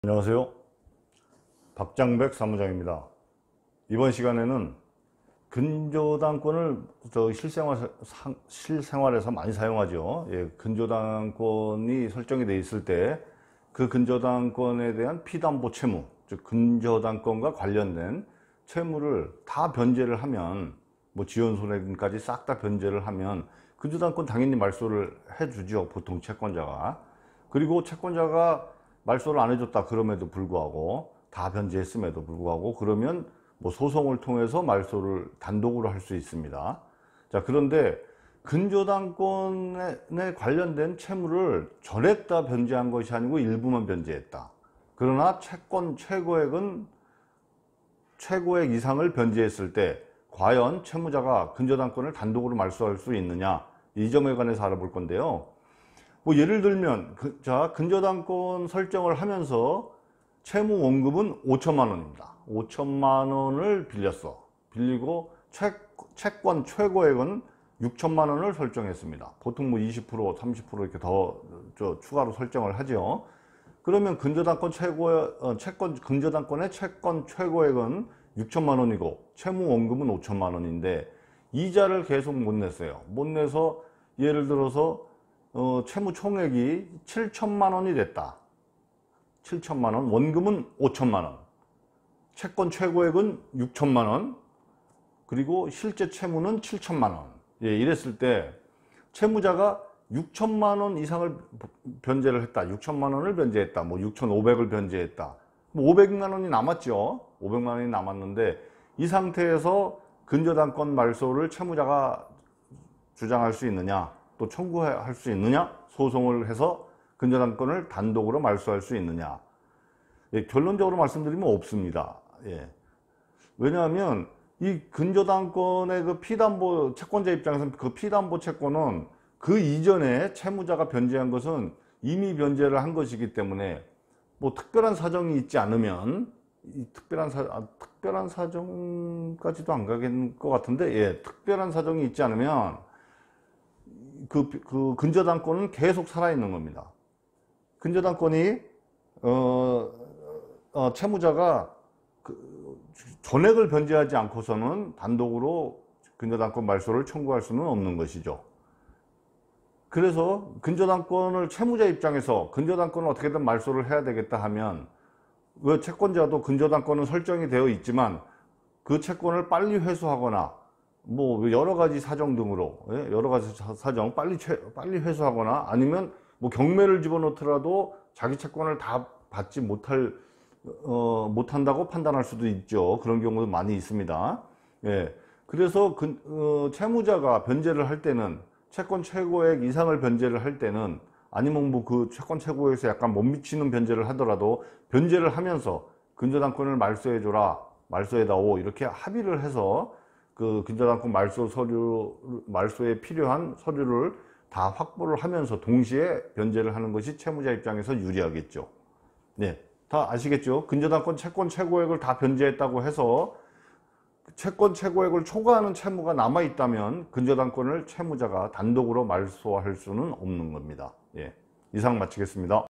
안녕하세요. 박장백 사무장입니다. 이번 시간에는 근저당권을 실생활에서 많이 사용하죠. 근저당권이 설정이 되어 있을 때 그 근저당권에 대한 피담보 채무, 즉 근저당권과 관련된 채무를 다 변제를 하면, 지연손해금까지 싹 다 변제를 하면 근저당권 당연히 말소를 해주죠, 보통 채권자가. 그리고 채권자가 말소를 안 해줬다 그럼에도 불구하고, 다 변제했음에도 불구하고, 그러면 소송을 통해서 말소를 단독으로 할 수 있습니다. 자, 그런데 근저당권에 관련된 채무를 전액 다 변제한 것이 아니고 일부만 변제했다. 그러나 채권 최고액 이상을 변제했을 때 과연 채무자가 근저당권을 단독으로 말소할 수 있느냐, 이 점에 관해서 알아볼 건데요. 예를 들면 근저당권 설정을 하면서 채무 원금은 5천만 원입니다. 5천만 원을 빌리고 채권 최고액은 6천만 원을 설정했습니다. 보통 20%, 30% 이렇게 더 추가로 설정을 하죠. 그러면 근저당권의 채권 최고액은 6천만 원이고 채무 원금은 5천만 원인데 이자를 계속 못 냈어요. 못 내서 예를 들어서 채무 총액이 7천만 원이 됐다. 7천만 원, 원금은 5천만 원, 채권 최고액은 6천만 원, 그리고 실제 채무는 7천만 원. 이랬을 때 채무자가 6천만 원 이상을 변제를 했다. 6천만 원을 변제했다. 6,500을 변제했다. 500만 원이 남았죠. 500만 원이 남았는데 이 상태에서 근저당권 말소를 채무자가 주장할 수 있느냐, 또 청구할 수 있느냐, 소송을 해서 근저당권을 단독으로 말소할 수 있느냐. 결론적으로 말씀드리면 없습니다. 왜냐하면 이 근저당권의 그 피담보, 채권자 입장에서는 그 피담보 채권은 그 이전에 채무자가 변제한 것은 이미 변제를 한 것이기 때문에 특별한 사정이 있지 않으면, 특별한 사정까지도 안 가겠는 것 같은데, 특별한 사정이 있지 않으면 그 근저당권은 계속 살아있는 겁니다. 근저당권이 채무자가 전액을 변제하지 않고서는 단독으로 근저당권 말소를 청구할 수는 없는 것이죠. 그래서 근저당권을 채무자 입장에서 근저당권을 어떻게든 말소를 해야 되겠다 하면, 왜 채권자도 근저당권은 설정이 되어 있지만 그 채권을 빨리 회수하거나 여러 가지 사정 등으로, 여러 가지 사정 빨리 회수하거나, 아니면 경매를 집어넣더라도 자기 채권을 다 받지 못한다고 판단할 수도 있죠. 그런 경우도 많이 있습니다. 그래서 채무자가 변제를 할 때는, 채권 최고액 이상을 변제를 할 때는, 아니면 그 채권 최고액에서 약간 못 미치는 변제를 하더라도 변제를 하면서 근저당권을 말소해줘라, 말소해다오, 이렇게 합의를 해서 그 근저당권 말소에 필요한 서류를 다 확보를 하면서 동시에 변제를 하는 것이 채무자 입장에서 유리하겠죠. 다 아시겠죠? 근저당권 채권 최고액을 다 변제했다고 해서 채권 최고액을 초과하는 채무가 남아있다면 근저당권을 채무자가 단독으로 말소할 수는 없는 겁니다. 이상 마치겠습니다.